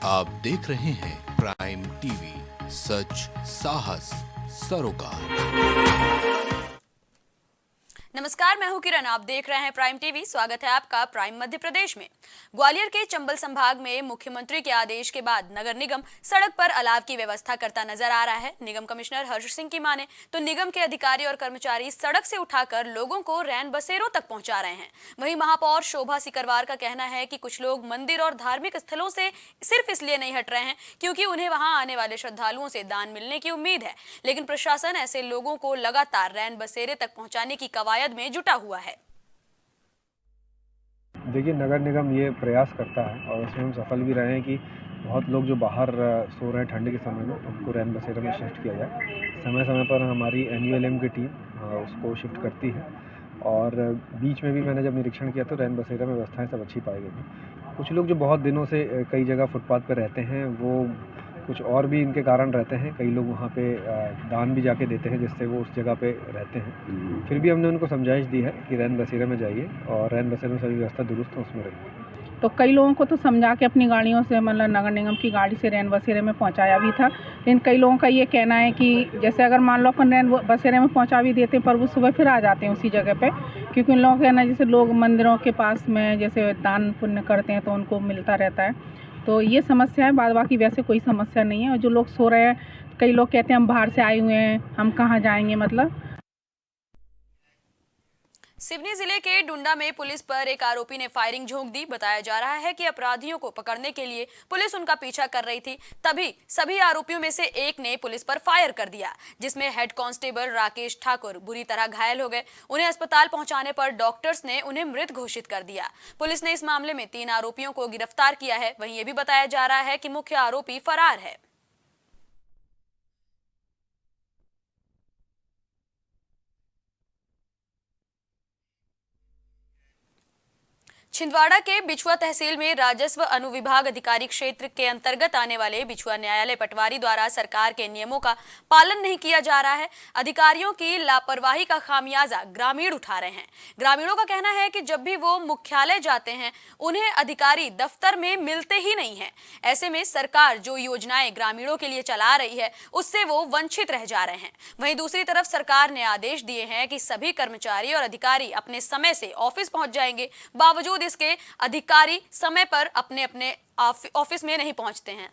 आप देख रहे हैं प्राइम टीवी, सच साहस सरोकार। नमस्कार, मैं हूं किरण। आप देख रहे हैं प्राइम टीवी। स्वागत है आपका प्राइम मध्य प्रदेश में। ग्वालियर के चंबल संभाग में मुख्यमंत्री के आदेश के बाद नगर निगम सड़क पर अलाव की व्यवस्था करता नजर आ रहा है। निगम कमिश्नर हर्ष सिंह की माने तो निगम के अधिकारी और कर्मचारी सड़क से उठाकर लोगों को रैन बसेरों तक पहुंचा रहे हैं। वहीं महापौर शोभा सिकरवार का कहना है कि कुछ लोग मंदिर और धार्मिक स्थलों से सिर्फ इसलिए नहीं हट रहे हैं क्योंकि उन्हें वहां आने वाले श्रद्धालुओं से दान मिलने की उम्मीद है, लेकिन प्रशासन ऐसे लोगों को लगातार रैन बसेरे तक पहुंचाने की कवायद में जुटा हुआ है। देखिए, नगर निगम ये प्रयास करता है और उसमें हम सफल भी रहे हैं कि बहुत लोग जो बाहर सो रहे हैं ठंड के समय में, उनको रैन बसेरे में शिफ्ट किया जाए। समय समय पर हमारी एनयूएलएम की टीम उसको शिफ्ट करती है और बीच में भी मैंने जब निरीक्षण किया तो रैन बसेरे में व्यवस्थाएं सब अच्छी पाई गई। कुछ लोग जो बहुत दिनों से कई जगह फुटपाथ पर रहते हैं, वो कुछ और भी इनके कारण रहते हैं। कई लोग वहाँ पे दान भी जाके देते हैं जिससे वो उस जगह पे रहते हैं। फिर भी हमने उनको समझाइश दी है कि रैन बसेरे में जाइए और रैन बसेरे में सभी व्यवस्था दुरुस्त हो उसमें रहिए। तो कई लोगों को तो समझा के अपनी गाड़ियों से, मतलब नगर निगम की गाड़ी से रैन बसेरे में पहुंचाया भी था, लेकिन कई लोगों का ये कहना है कि जैसे अगर मान लो अपन रैन बसेरे में पहुंचा भी देते पर वो सुबह फिर आ जाते हैं उसी जगह पे, क्योंकि उन लोगों का कहना है जैसे लोग मंदिरों के पास में जैसे दान पुण्य करते हैं तो उनको मिलता रहता है। तो ये समस्या है, बाद बाकी वैसे कोई समस्या नहीं है। और जो लोग सो रहे हैं, कई लोग कहते हैं हम बाहर से आए हुए हैं, हम कहाँ जाएंगे। मतलब सिवनी जिले के डुंडा में पुलिस पर एक आरोपी ने फायरिंग झोंक दी। बताया जा रहा है कि अपराधियों को पकड़ने के लिए पुलिस उनका पीछा कर रही थी, तभी सभी आरोपियों में से एक ने पुलिस पर फायर कर दिया, जिसमें हेड कांस्टेबल राकेश ठाकुर बुरी तरह घायल हो गए। उन्हें अस्पताल पहुंचाने पर डॉक्टर्स ने उन्हें मृत घोषित कर दिया। पुलिस ने इस मामले में 3 आरोपियों को गिरफ्तार किया है। वहीं ये भी बताया जा रहा है कि मुख्य आरोपी फरार है। छिंदवाड़ा के बिछुआ तहसील में राजस्व अनुविभाग अधिकारी क्षेत्र के अंतर्गत आने वाले बिछुआ न्यायालय पटवारी द्वारा सरकार के नियमों का पालन नहीं किया जा रहा है। अधिकारियों की लापरवाही का खामियाजा ग्रामीण उठा रहे हैं। ग्रामीणों का कहना है कि जब भी वो मुख्यालय जाते हैं, उन्हें अधिकारी दफ्तर में मिलते ही नहीं है। ऐसे में सरकार जो योजनाएं ग्रामीणों के लिए चला रही है, उससे वो वंचित रह जा रहे हैं। वहीं दूसरी तरफ सरकार ने आदेश दिए हैं कि सभी कर्मचारी और अधिकारी अपने समय से ऑफिस पहुंच जाएंगे। बावजूद इसके अधिकारी समय पर अपने अपने ऑफिस में नहीं पहुंचते हैं।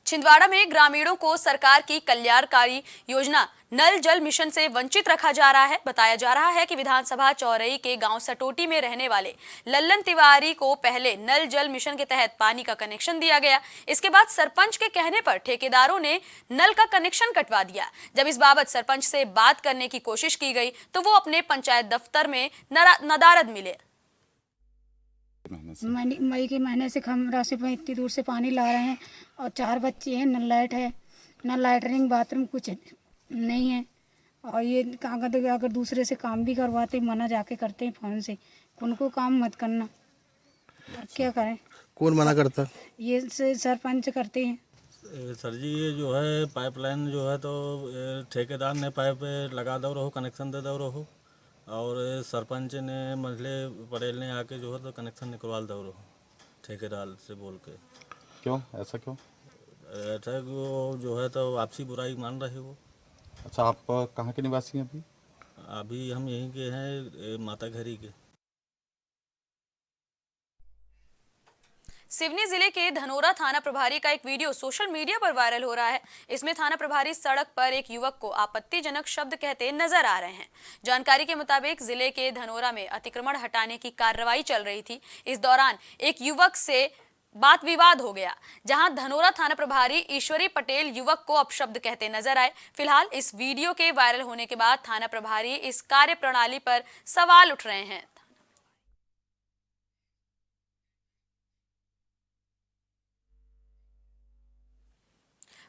छिंदवाड़ा में ग्रामीणों को सरकार की कल्याणकारी योजना नल जल मिशन से वंचित रखा जा रहा है। बताया जा रहा है कि विधानसभा चौरई के गांव सटोटी में रहने वाले लल्लन तिवारी को पहले नल जल मिशन के तहत पानी का कनेक्शन दिया गया। इसके बाद सरपंच के कहने पर ठेकेदारों ने नल का कनेक्शन कटवा दिया। जब इस बाबत सरपंच से बात करने की कोशिश की गई तो वो अपने पंचायत दफ्तर में नदारद मिले। मई के महीने से हम राशि पर इतनी दूर से पानी ला रहे हैं और 4 बच्चे हैं, न लाइट है, न लैटरिन बाथरूम कुछ नहीं है। और ये कागज अगर दूसरे से काम भी करवाते मना जाके करते हैं फ़ोन से, उनको काम मत करना। क्या करें? कौन मना करता? ये सरपंच करते हैं। सर जी, ये जो है पाइपलाइन जो है तो ठेकेदार ने पाइप लगा दो रहो, कनेक्शन दे दो रहो, और सरपंच ने मझले पटेल ने आके जो है तो कनेक्शन निकलवा दो रहो ठेकेदार से बोल के। क्यों ऐसा क्यों? ऐसा वो जो है तो आपसी बुराई मान रहे वो। अच्छा, आप कहाँ के निवासी हैं अभी? अभी हम यहीं के हैं, माता घेरी के। सिवनी जिले के धनोरा थाना प्रभारी का एक वीडियो सोशल मीडिया पर वायरल हो रहा है। इसमें थाना प्रभारी सड़क पर एक युवक को आपत्तिजनक शब्द कहते नजर आ रहे हैं। जानकारी के मुताबिक जिले के धनोरा में अतिक्रमण हटाने की कार्रवाई चल रही थी। इस दौरान एक युवक से बात विवाद हो गया, जहां धनोरा थाना प्रभारी ईश्वरी पटेल युवक को अपशब्द कहते नजर आए। फिलहाल इस वीडियो के वायरल होने के बाद थाना प्रभारी इस कार्य प्रणाली पर सवाल उठ रहे हैं।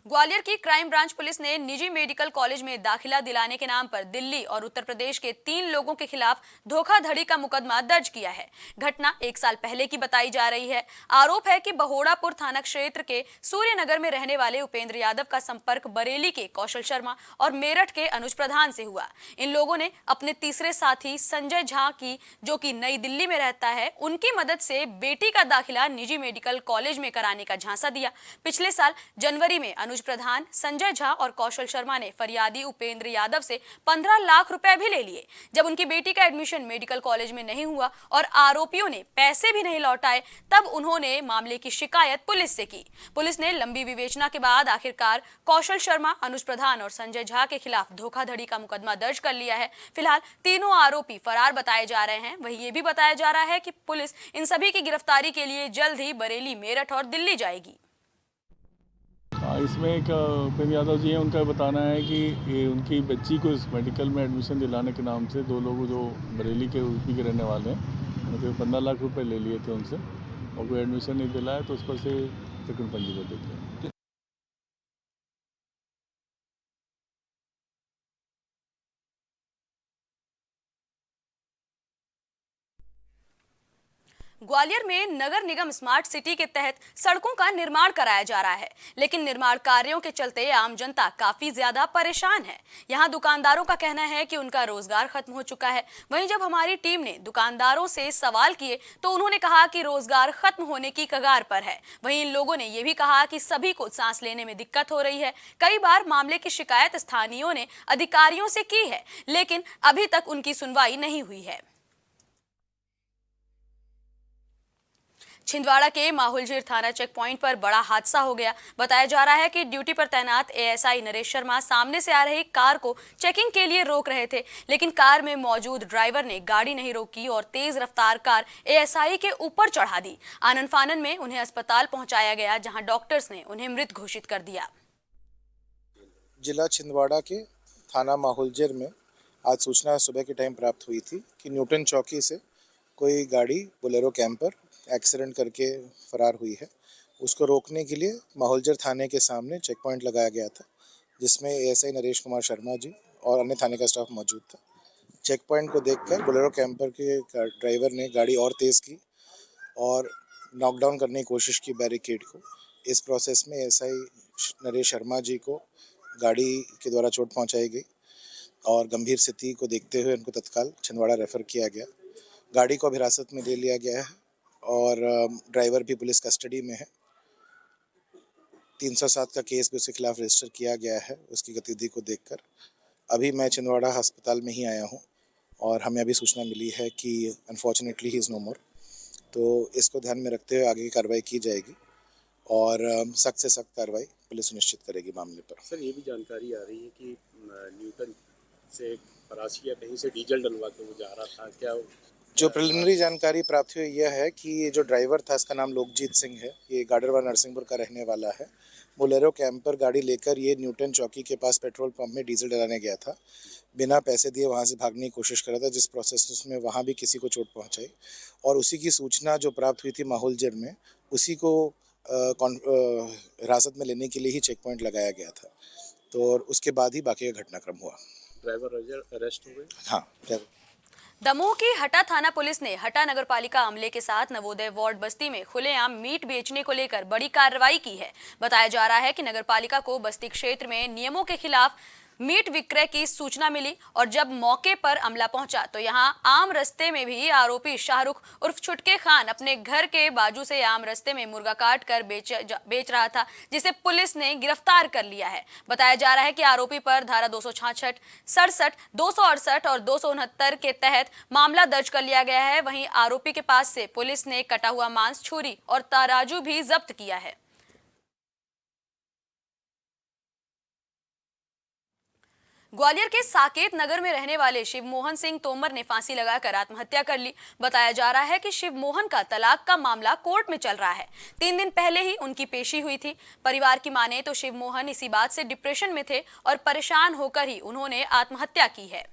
ग्वालियर की क्राइम ब्रांच पुलिस ने निजी मेडिकल कॉलेज में दाखिला दिलाने के नाम पर दिल्ली और उत्तर प्रदेश के 3 लोगों के खिलाफ धोखाधड़ी का मुकदमा दर्ज किया है। घटना 1 साल पहले की बताई जा रही है। आरोप है कि बहोड़ापुर थाना क्षेत्र के सूर्यनगर में रहने वाले उपेंद्र यादव का संपर्क बरेली के कौशल शर्मा और मेरठ के अनुज प्रधान से हुआ। इन लोगों ने अपने तीसरे साथी संजय झा की, जो कि नई दिल्ली में रहता है, उनकी मदद से बेटी का दाखिला निजी मेडिकल कॉलेज में कराने का झांसा दिया। पिछले साल जनवरी में अनुज प्रधान, संजय झा और कौशल शर्मा ने फरियादी उपेंद्र यादव से 15 लाख रुपए भी ले लिए। जब उनकी बेटी का एडमिशन मेडिकल कॉलेज में नहीं हुआ और आरोपियों ने पैसे भी नहीं लौटाए, तब उन्होंने मामले की शिकायत पुलिस से की। पुलिस ने लंबी विवेचना के बाद आखिरकार कौशल शर्मा, अनुज प्रधान और संजय झा के खिलाफ धोखाधड़ी का मुकदमा दर्ज कर लिया है। फिलहाल तीनों आरोपी फरार बताए जा रहे हैं। वहीं ये भी बताया जा रहा है कि पुलिस इन सभी की गिरफ्तारी के लिए जल्द ही बरेली, मेरठ और दिल्ली जाएगी। इसमें एक उपेंद्र यादव जी हैं, उनका बताना है कि ये उनकी बच्ची को इस मेडिकल में एडमिशन दिलाने के नाम से 2 लोग जो बरेली के यूपी के रहने वाले हैं, उनके 15 लाख रुपए ले लिए थे उनसे और कोई एडमिशन नहीं दिलाया तो उस पर से प्रकरण पंजीबद्ध किया। ग्वालियर में नगर निगम स्मार्ट सिटी के तहत सड़कों का निर्माण कराया जा रहा है, लेकिन निर्माण कार्यों के चलते आम जनता काफी ज्यादा परेशान है। यहां दुकानदारों का कहना है कि उनका रोजगार खत्म हो चुका है। वहीं जब हमारी टीम ने दुकानदारों से सवाल किए तो उन्होंने कहा कि रोजगार खत्म होने की कगार पर है। वहीं इन लोगों ने यह भी कहा कि सभी को सांस लेने में दिक्कत हो रही है। कई बार मामले की शिकायत स्थानीयों ने अधिकारियों से की है, लेकिन अभी तक उनकी सुनवाई नहीं हुई है। छिंदवाड़ा के माहुलझीर थाना चेक पॉइंट पर बड़ा हादसा हो गया। बताया जा रहा है कि ड्यूटी पर तैनात एएसआई नरेश शर्मा सामने से आ रही कार को चेकिंग के लिए रोक रहे थे, लेकिन कार में मौजूद ड्राइवर ने गाड़ी नहीं रोकी और तेज रफ्तार कार एएसआई के ऊपर चढ़ा दी। आनन फानन में उन्हें अस्पताल पहुंचाया गया, जहां डॉक्टर्स ने उन्हें मृत घोषित कर दिया। जिला छिंदवाड़ा के थाना माहुलझीर में आज सूचना सुबह के टाइम प्राप्त हुई थी कि न्यूटन चौकी से कोई गाड़ी बोलेरो कैंपर एक्सीडेंट करके फरार हुई है। उसको रोकने के लिए माहुलझीर थाने के सामने चेक पॉइंट लगाया गया था, जिसमें एएसआई नरेश कुमार शर्मा जी और अन्य थाने का स्टाफ मौजूद था। चेक पॉइंट को देखकर बोलेरो कैंपर के ड्राइवर ने गाड़ी और तेज़ की और नॉकडाउन करने की कोशिश की बैरिकेड को। इस प्रोसेस में एएसआई नरेश शर्मा जी को गाड़ी के द्वारा चोट पहुँचाई गई और गंभीर स्थिति को देखते हुए उनको तत्काल छिंदवाड़ा रेफर किया गया। गाड़ी को हिरासत में ले लिया गया है और ड्राइवर भी पुलिस कस्टडी में है। 307 का केस भी उसके खिलाफ रजिस्टर किया गया है उसकी गतिविधि को देखकर। अभी मैं छिंदवाड़ा अस्पताल में ही आया हूं और हमें अभी सूचना मिली है कि अनफॉर्चुनेटली ही इज़ नो मोर। तो इसको ध्यान में रखते हुए आगे की कार्रवाई की जाएगी और सख्त से सख्त कार्रवाई पुलिस सुनिश्चित करेगी मामले पर। सर, ये भी जानकारी आ रही है कि न्यूटन से फरासी या कहीं से डीजल डलवा के वो जा रहा था, क्या? जो प्रिलिमिनरी जानकारी प्राप्त हुई यह है कि ये जो ड्राइवर था, इसका नाम लोकजीत सिंह है, ये गाडरवा नरसिंहपुर का रहने वाला है। बोलेरो कैंपर गाड़ी लेकर ये न्यूटन चौकी के पास पेट्रोल पंप में डीजल डलाने गया था। बिना पैसे दिए वहाँ से भागने की कोशिश कर रहा था, जिस प्रोसेस में वहाँ भी किसी को चोट पहुँचाई और उसी की सूचना जो प्राप्त हुई थी माहुलझीर में, उसी को हिरासत में लेने के लिए ही चेक पॉइंट लगाया गया था। तो उसके बाद ही बाकी का घटनाक्रम हुआ। ड्राइवर अरेस्ट हो गए? हाँ, ड्राइवर। दमोह की हटा थाना पुलिस ने हटा नगरपालिका अमले के साथ नवोदय वार्ड बस्ती में खुलेआम मीट बेचने को लेकर बड़ी कार्रवाई की है। बताया जा रहा है कि नगरपालिका को बस्ती क्षेत्र में नियमों के खिलाफ मीट विक्रय की सूचना मिली और जब मौके पर अमला पहुंचा तो यहां आम रस्ते में भी आरोपी शाहरुख उर्फ छुटके खान अपने घर के बाजू से आम रस्ते में मुर्गा काट कर बेच रहा था, जिसे पुलिस ने गिरफ्तार कर लिया है। बताया जा रहा है कि आरोपी पर धारा 266, 67, 268 और 269 के तहत मामला दर्ज कर लिया गया है। वहीं आरोपी के पास से पुलिस ने कटा हुआ मांस, छुरी और तराजू भी जब्त किया है। ग्वालियर के साकेत नगर में रहने वाले शिवमोहन सिंह तोमर ने फांसी लगाकर आत्महत्या कर ली। बताया जा रहा है कि शिवमोहन का तलाक का मामला कोर्ट में चल रहा है। 3 दिन पहले ही उनकी पेशी हुई थी। परिवार की माने तो शिवमोहन इसी बात से डिप्रेशन में थे और परेशान होकर ही उन्होंने आत्महत्या की है।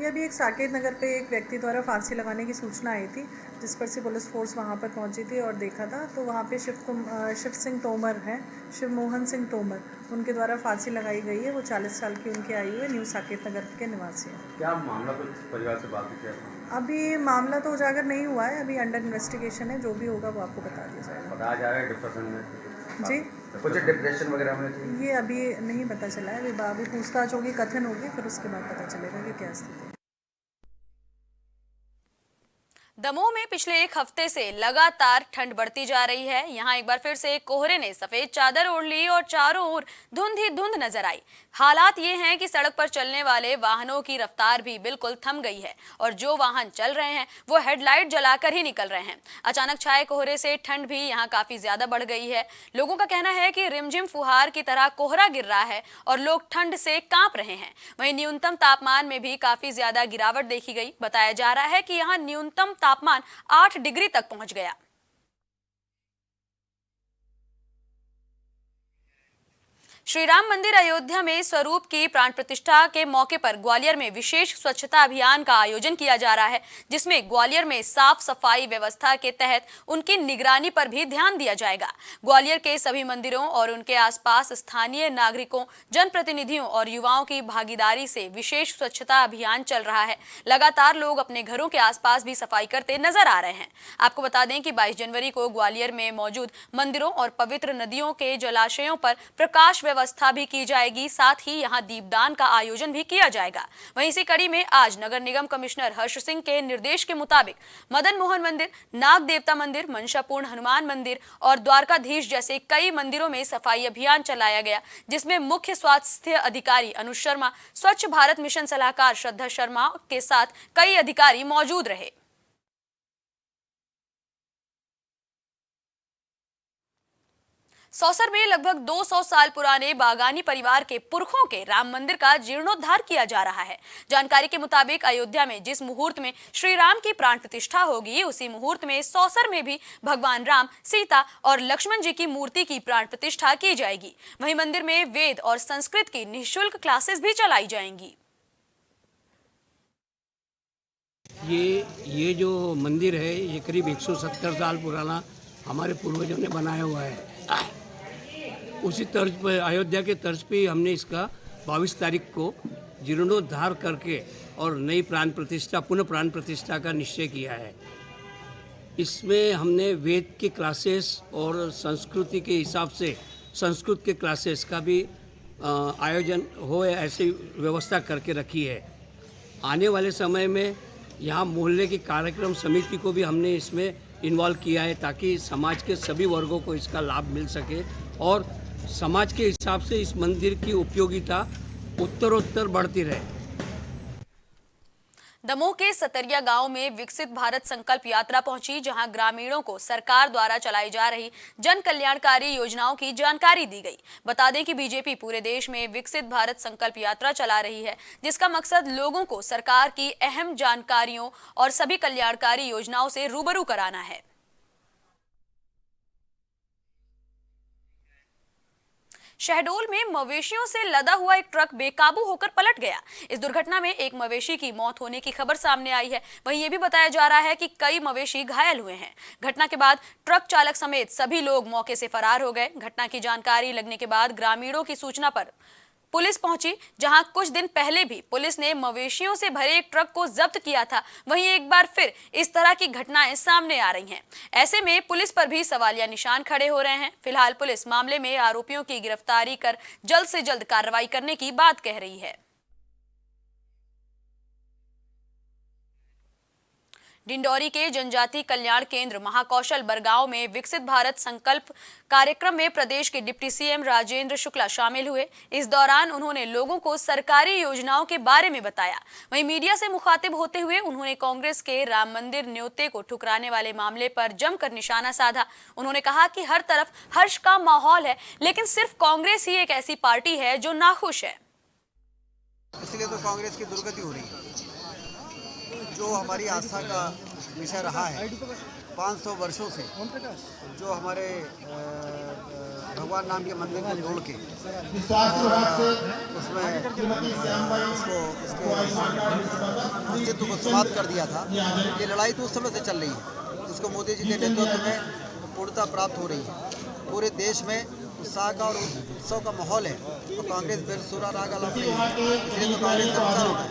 ये अभी एक साकेत नगर पे एक व्यक्ति द्वारा फांसी लगाने की सूचना आई थी, जिस पर से पुलिस फोर्स वहाँ पर पहुँची थी और देखा था, तो वहाँ पे शिव सिंह तोमर हैं, शिव मोहन सिंह तोमर, उनके द्वारा फांसी लगाई गई है। वो 40 साल की उनकी आयु है, न्यू साकेत नगर के निवासी हैं। क्या मामला, कुछ परिवार से बात किया? अभी मामला तो उजागर नहीं हुआ है, अभी अंडर इन्वेस्टिगेशन है, जो भी होगा वो आपको बता दिया जाएगा। बताया जा रहा है डिप्रेशन में जी, कुछ डिप्रेशन वगैरह में? ये अभी नहीं पता चला है, अभी पूछताछ होगी, कथन होगी, फिर उसके बाद पता चलेगा कि क्या स्थिति है। दमोह में पिछले एक हफ्ते से लगातार ठंड बढ़ती जा रही है। यहाँ एक बार फिर से कोहरे ने सफेद चादर ओढ़ ली और चारों ओर धुंध ही धुंध नजर आई। हालात ये हैं कि सड़क पर चलने वाले वाहनों की रफ्तार भी बिल्कुल थम गई है और जो वाहन चल रहे हैं वो हेडलाइट जलाकर ही निकल रहे हैं। अचानक छाए कोहरे से ठंड भी यहाँ काफी ज्यादा बढ़ गई है। लोगों का कहना है कि रिमझिम फुहार की तरह कोहरा गिर रहा है और लोग ठंड से कांप रहे हैं। वहीं न्यूनतम तापमान में भी काफी ज्यादा गिरावट देखी गई। बताया जा रहा है कि यहाँ न्यूनतम तापमान 8 डिग्री तक पहुंच गया। श्री राम मंदिर अयोध्या में स्वरूप की प्राण प्रतिष्ठा के मौके पर ग्वालियर में विशेष स्वच्छता अभियान का आयोजन किया जा रहा है, जिसमें ग्वालियर में साफ सफाई व्यवस्था के तहत उनकी निगरानी पर भी ध्यान दिया जाएगा। ग्वालियर के सभी मंदिरों और उनके आसपास स्थानीय नागरिकों, जनप्रतिनिधियों और युवाओं की भागीदारी से विशेष स्वच्छता अभियान चल रहा है। लगातार लोग अपने घरों के आसपास भी सफाई करते नजर आ रहे हैं। आपको बता दें कि 22 जनवरी को ग्वालियर में मौजूद मंदिरों और पवित्र नदियों के जलाशयों पर प्रकाश व्यवस्था भी की जाएगी। साथ ही यहां दीपदान का आयोजन भी किया जाएगा। वहीं इसी कड़ी में आज नगर निगम कमिश्नर हर्ष सिंह के निर्देश के मुताबिक मदन मोहन मंदिर, नाग देवता मंदिर, मनसापूर्ण हनुमान मंदिर और द्वारकाधीश जैसे कई मंदिरों में सफाई अभियान चलाया गया, जिसमें मुख्य स्वास्थ्य अधिकारी अनुज शर्मा, स्वच्छ भारत मिशन सलाहकार श्रद्धा शर्मा के साथ कई अधिकारी मौजूद रहे। सौसर में लगभग 200 साल पुराने बागानी परिवार के पुरखों के राम मंदिर का जीर्णोद्धार किया जा रहा है। जानकारी के मुताबिक अयोध्या में जिस मुहूर्त में श्री राम की प्राण प्रतिष्ठा होगी, उसी मुहूर्त में सौसर में भी भगवान राम, सीता और लक्ष्मण जी की मूर्ति की प्राण प्रतिष्ठा की जाएगी। वहीं मंदिर में वेद और संस्कृत की निःशुल्क क्लासेस भी चलाई जाएंगी। ये जो मंदिर है ये करीब 170 साल पुराना हमारे पूर्वजों ने बनाया हुआ है। उसी तर्ज पर, अयोध्या के तर्ज पे हमने इसका 22 तारीख को जीर्णोद्धार करके और नई प्राण प्रतिष्ठा, पुनः प्राण प्रतिष्ठा का निश्चय किया है। इसमें हमने वेद के क्लासेस और संस्कृति के हिसाब से संस्कृत के क्लासेस का भी आयोजन हो, ऐसी व्यवस्था करके रखी है। आने वाले समय में यहाँ मोहल्ले की कार्यक्रम समिति को भी हमने इसमें इन्वॉल्व किया है, ताकि समाज के सभी वर्गों को इसका लाभ मिल सके और समाज के हिसाब से इस मंदिर की उपयोगिता उत्तरोत्तर बढ़ती रहे। दमोह के सतरिया गांव में विकसित भारत संकल्प यात्रा पहुंची, जहां ग्रामीणों को सरकार द्वारा चलाई जा रही जन कल्याणकारी योजनाओं की जानकारी दी गई। बता दें कि बीजेपी पूरे देश में विकसित भारत संकल्प यात्रा चला रही है, जिसका मकसद लोगों को सरकार की अहम जानकारियों और सभी कल्याणकारी योजनाओं से रूबरू कराना है। शहडोल में मवेशियों से लदा हुआ एक ट्रक बेकाबू होकर पलट गया। इस दुर्घटना में एक मवेशी की मौत होने की खबर सामने आई है। वहीं ये भी बताया जा रहा है कि कई मवेशी घायल हुए हैं। घटना के बाद ट्रक चालक समेत सभी लोग मौके से फरार हो गए। घटना की जानकारी लगने के बाद ग्रामीणों की सूचना पर पुलिस पहुंची, जहां कुछ दिन पहले भी पुलिस ने मवेशियों से भरे एक ट्रक को जब्त किया था। वहीं एक बार फिर इस तरह की घटनाएं सामने आ रही हैं। ऐसे में पुलिस पर भी सवालिया निशान खड़े हो रहे हैं। फिलहाल पुलिस मामले में आरोपियों की गिरफ्तारी कर जल्द से जल्द कार्रवाई करने की बात कह रही है। डिंडौरी के जनजाति कल्याण केंद्र महाकौशल बरगांव में विकसित भारत संकल्प कार्यक्रम में प्रदेश के डिप्टी सीएम राजेंद्र शुक्ला शामिल हुए। इस दौरान उन्होंने लोगों को सरकारी योजनाओं के बारे में बताया। वहीं मीडिया से मुखातिब होते हुए उन्होंने कांग्रेस के राम मंदिर न्योते को ठुकराने वाले मामले पर जमकर निशाना साधा। उन्होंने कहा कि हर तरफ हर्ष का माहौल है, लेकिन सिर्फ कांग्रेस ही एक ऐसी पार्टी है जो नाखुश है। इसलिए तो कांग्रेस की दुर्गति हो रही है। जो हमारी आस्था का विषय रहा है 500 वर्षों से, जो हमारे भगवान राम के मंदिर को जोड़ के उसमें इसको अस्तित्व को समाप्त कर दिया था। ये लड़ाई तो उस समय से चल रही है, जिसको मोदी जी के नेतृत्व में पूर्णता प्राप्त हो रही है। पूरे देश में उत्साह का और उत्सव का माहौल है, तो कांग्रेस बेसुरा राग अलाप नहीं है, इसलिए तो कांग्रेस का नुकसान होगा।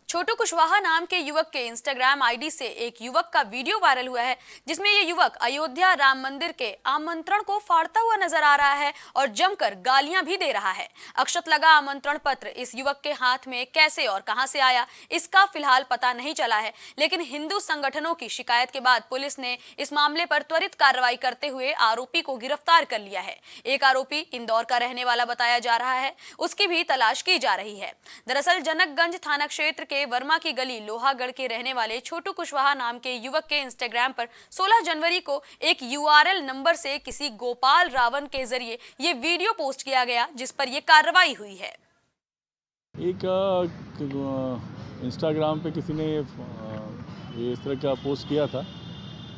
छोटू कुशवाहा नाम के युवक के इंस्टाग्राम आईडी से एक युवक का वीडियो वायरल हुआ है, जिसमें ये युवक अयोध्या राम मंदिर के आमंत्रण को फाड़ता हुआ नजर आ रहा है और जमकर गालियां भी दे रहा है। अक्षत लगा आमंत्रण पत्र इस युवक के हाथ में कैसे और कहां से आया, इसका फिलहाल पता नहीं चला है, लेकिन हिंदू संगठनों की शिकायत के बाद पुलिस ने इस मामले पर त्वरित कार्रवाई करते हुए आरोपी को गिरफ्तार कर लिया है। एक आरोपी इंदौर का रहने वाला बताया जा रहा है, उसकी भी तलाश की जा रही है। दरअसल जनकगंज थाना क्षेत्र के वर्मा की गली लोहागढ़ के रहने वाले छोटू कुशवाहा नाम के युवक के इंस्टाग्राम पर 16 जनवरी को एक URL नंबर से किसी गोपाल रावण के जरिए ये वीडियो पोस्ट किया गया, जिस पर ये कार्रवाई हुई है। एक इंस्टाग्राम पे किसी ने ये इस तरह का पोस्ट किया था,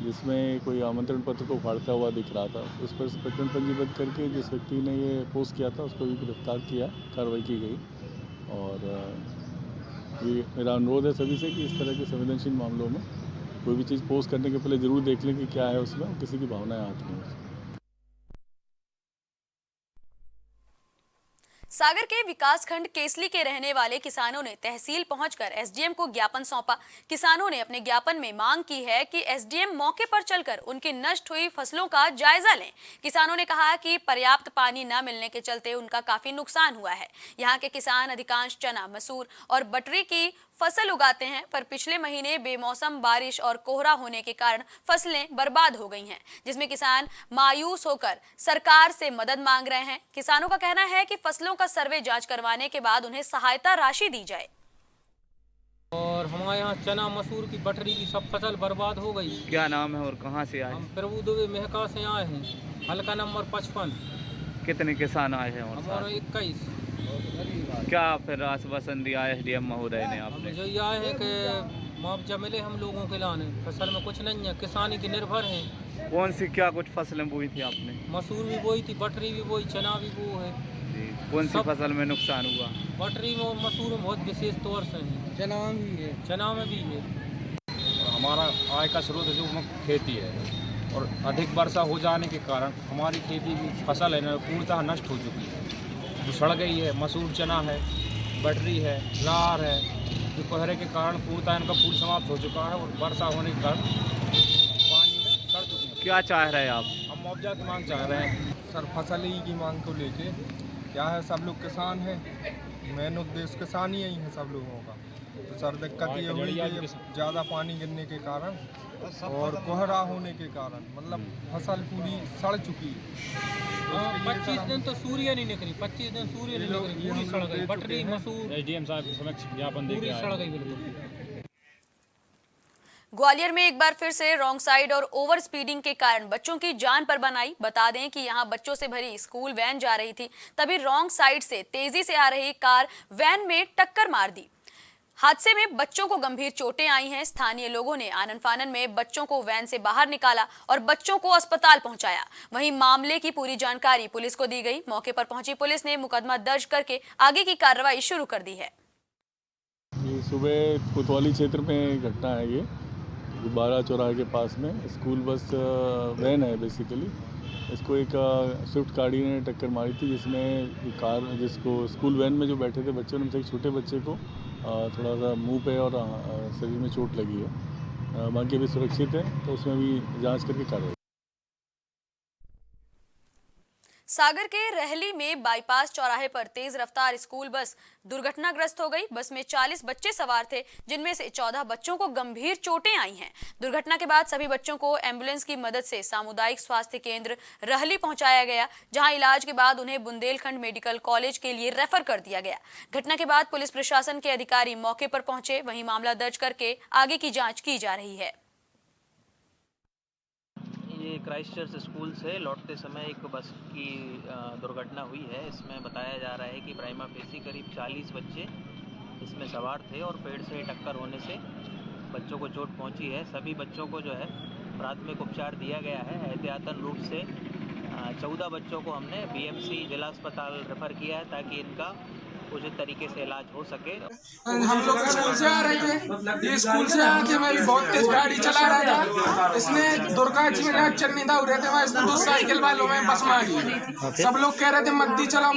जिसमें कोई आमंत्रण पत्र को फाड़ता हुआ दिख रहा था। उस पर प्रकरण पंजीबद्ध करके जिस व्यक्ति ने ये पोस्ट किया था उसको भी गिरफ्तार किया, कार्रवाई की गई। और ये मेरा अनुरोध है सभी से कि इस तरह के संवेदनशील मामलों में कोई भी चीज़ पोस्ट करने के पहले ज़रूर देख लें कि क्या है उसमें, और किसी की भावनाएं हाथ में। सागर के विकासखंड केसली के रहने वाले किसानों ने तहसील पहुंचकर SDM को ज्ञापन सौंपा। किसानों ने अपने ज्ञापन में मांग की है कि SDM मौके पर चलकर उनकी नष्ट हुई फसलों का जायजा लें। किसानों ने कहा कि पर्याप्त पानी न मिलने के चलते उनका काफी नुकसान हुआ है। यहाँ के किसान अधिकांश चना, मसूर और बटरी की फसल उगाते हैं, पर पिछले महीने बेमौसम बारिश और कोहरा होने के कारण फसलें बर्बाद हो गई हैं, जिसमें किसान मायूस होकर सरकार से मदद मांग रहे हैं। किसानों का कहना है कि फसलों का सर्वे जांच करवाने के बाद उन्हें सहायता राशि दी जाए। और हमारे यहाँ चना, मसूर की, बटरी की सब फसल बर्बाद हो गई। क्या नाम है और कहाँ से आए? हम प्रभु दुबे मेहका से आए हैं, हल्का नंबर 55। कितने किसान आए हैं? और हमारे 21। क्या फिर आश्वासन दिया SDM महोदय ने आपने? जो ये आए हैं कि मुआवजा मिले हम लोगों के लाने, फसल में कुछ नहीं है, किसानी की निर्भर है। कौन सी क्या कुछ फसलें बोई थी आपने? मसूर भी बोई थी, बटरी भी बोई, चना भी बो है। कौन सी फसल में नुकसान हुआ? बटरी में और मसूर में बहुत विशेष तौर से है, चना में भी है, चना में भी है। हमारा आय का स्रोत जो खेती है, और अधिक वर्षा हो जाने के कारण हमारी खेती की फसल है पूर्णतः नष्ट हो चुकी है, जो सड़ गई है। मसूर, चना है, बटरी है, लार है, जो कोहरे के कारण पूर्णतः इनका फूल समाप्त हो चुका है और वर्षा होने के कारण पानी में सड़ चुकी है। क्या चाह रहे हैं आप? हम मुआवजा की मांग चाह रहे हैं सर। फसल ही की मांग को लेके क्या है, सब लोग किसान हैं, मेन उद्देश्य किसान ही है सब लोगों का। तो सर दिक्कत ये हुई कि ज़्यादा पानी गिरने के कारण और कोहरा होने के कारण मतलब फसल पूरी सड़ चुकी है। 25 दिन तो सूर्य नहीं निकली, 25 दिन सूर्य नहीं निकली, पूरी सड़ गई। बटरी, मसूर SDM साहब के समक्ष ज्ञापन दे पूरी सड़ गई बिल्कुल। ग्वालियर में एक बार फिर से रॉन्ग साइड और ओवर स्पीडिंग के कारण बच्चों की जान पर बन आई। बता दें कि यहां बच्चों से भरी स्कूल वैन जा रही थी, तभी रॉन्ग साइड से तेजी से आ रही कार वैन में टक्कर मार दी। हादसे में बच्चों को गंभीर चोटें आई हैं। स्थानीय लोगों ने आनन फानन में बच्चों को वैन से बाहर निकाला और बच्चों को अस्पताल पहुंचाया। वहीं मामले की पूरी जानकारी पुलिस को दी गई। मौके पर पहुंची पुलिस ने मुकदमा दर्ज करके आगे की कार्रवाई शुरू कर दी है। ये सुबह कोतवाली क्षेत्र में घटना है, ये 12 चौराहे के पास में स्कूल बस वैन है बेसिकली। इसको एक स्विफ्ट गाड़ी ने टक्कर मारी थी, जिसमें कार जिसको स्कूल वैन में जो बैठे थे बच्चे, उनमें से एक छोटे बच्चे को थोड़ा सा मुंह पे और शरीर में चोट लगी है। बाकी भी सुरक्षित है, तो उसमें भी जांच करके कार्रवाई। सागर के रहली में बाईपास चौराहे पर तेज रफ्तार स्कूल बस दुर्घटनाग्रस्त हो गई। बस में 40 बच्चे सवार थे, जिनमें से 14 बच्चों को गंभीर चोटें आई हैं। दुर्घटना के बाद सभी बच्चों को एम्बुलेंस की मदद से सामुदायिक स्वास्थ्य केंद्र रहली पहुंचाया गया, जहां इलाज के बाद उन्हें बुंदेलखंड मेडिकल कॉलेज के लिए रेफर कर दिया गया। घटना के बाद पुलिस प्रशासन के अधिकारी मौके पर पहुंचे, वहीं मामला दर्ज करके आगे की जाँच की जा रही है। ये क्राइस्टचर्च स्कूल से लौटते समय एक बस की दुर्घटना हुई है। इसमें बताया जा रहा है कि प्राइमा फेसी करीब 40 बच्चे इसमें सवार थे और पेड़ से टक्कर होने से बच्चों को चोट पहुंची है। सभी बच्चों को जो है प्राथमिक उपचार दिया गया है। एहतियातन रूप से 14 बच्चों को हमने BMC जिला अस्पताल रेफ़र किया है, ताकि इनका उचित तरीके से इलाज हो सके। हम लोग स्कूल से आ रहे थे, ये स्कूल से आके मेरी बहुत तेज गाड़ी चला रहा था, इसने दुर्गा जी में चन्नीदा हो रहे थे वहाँ, इसने 2 साइकिल वालों में बस मारी। सब लोग कह रहे थे मत दी चलाओ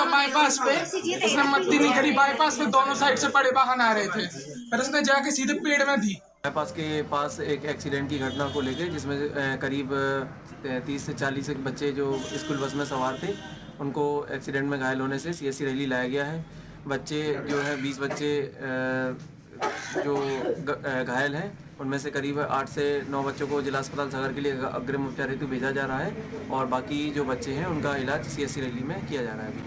बाईपास पे, इसने मद्दी नहीं करी, बाईपास पे दोनों साइड से बड़े वाहन आ रहे थे, फिर इसने जाके सीधे पेड़ में दी। बाईपास के पास एक एक्सीडेंट की घटना को लेकर जिसमें करीब 30 से 40 बच्चे जो स्कूल बस में सवार थे, उनको एक्सीडेंट में घायल होने से CSC रैली लाया गया है। बच्चे जो है 20 बच्चे जो घायल हैं, उनमें से करीब 8 से 9 बच्चों को जिला अस्पताल सागर के लिए अग्रिम उपचार हेतु भेजा जा रहा है और बाकी जो बच्चे हैं उनका इलाज CSC रैली में किया जा रहा है।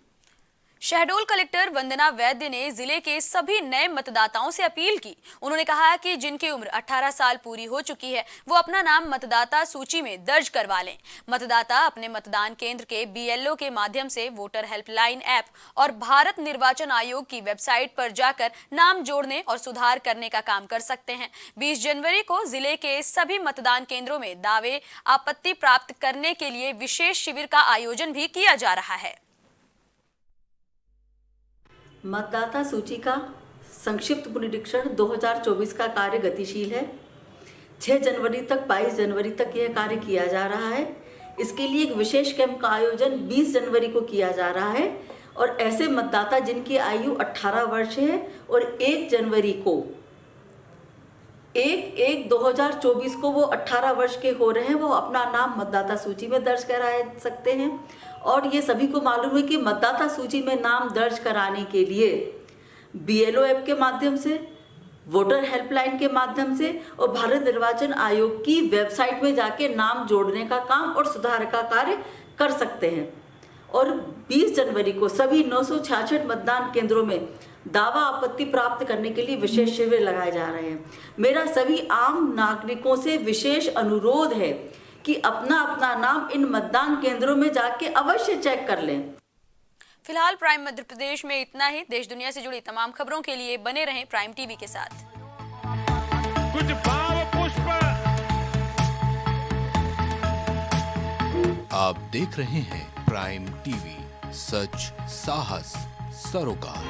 शहडोल कलेक्टर वंदना वैद्य ने जिले के सभी नए मतदाताओं से अपील की। उन्होंने कहा कि जिनकी उम्र 18 साल पूरी हो चुकी है वो अपना नाम मतदाता सूची में दर्ज करवा लें। मतदाता अपने मतदान केंद्र के BLO के माध्यम से वोटर हेल्पलाइन ऐप और भारत निर्वाचन आयोग की वेबसाइट पर जाकर नाम जोड़ने और सुधार करने का काम कर सकते हैं। 20 जनवरी को जिले के सभी मतदान केंद्रों में दावे आपत्ति प्राप्त करने के लिए विशेष शिविर का आयोजन भी किया जा रहा है। मतदाता सूची का संक्षिप्त पुनरीक्षण 2024 का कार्य गतिशील है। 6 जनवरी तक 22 जनवरी तक यह कार्य किया जा रहा है। इसके लिए एक विशेष कैंप का आयोजन 20 जनवरी को किया जा रहा है और ऐसे मतदाता जिनकी आयु 18 वर्ष है और 1 जनवरी को 1/1/2024 को वो 18 वर्ष के हो रहे हैं, वो अपना नाम मतदाता सूची में दर्ज करा सकते हैं। और ये सभी को मालूम है कि मतदाता सूची में नाम दर्ज कराने के लिए BLO ऐप के माध्यम से, वोटर हेल्पलाइन के माध्यम से और भारत निर्वाचन आयोग की वेबसाइट में जाके नाम जोड़ने का काम और सुधार का कार्य कर सकते हैं। और 20 जनवरी को सभी 966 मतदान केंद्रों में दावा आपत्ति प्राप्त करने के लिए विशेष शिविर लगाए जा रहे हैं। मेरा सभी आम नागरिकों से विशेष अनुरोध है कि अपना अपना नाम इन मतदान केंद्रों में जाके अवश्य चेक कर लें। फिलहाल प्राइम मध्य प्रदेश में इतना ही। देश दुनिया से जुड़ी तमाम खबरों के लिए बने रहें प्राइम टीवी के साथ। कुछ भाव पुष्प। आप देख रहे हैं प्राइम टीवी, सच साहस सरोकार।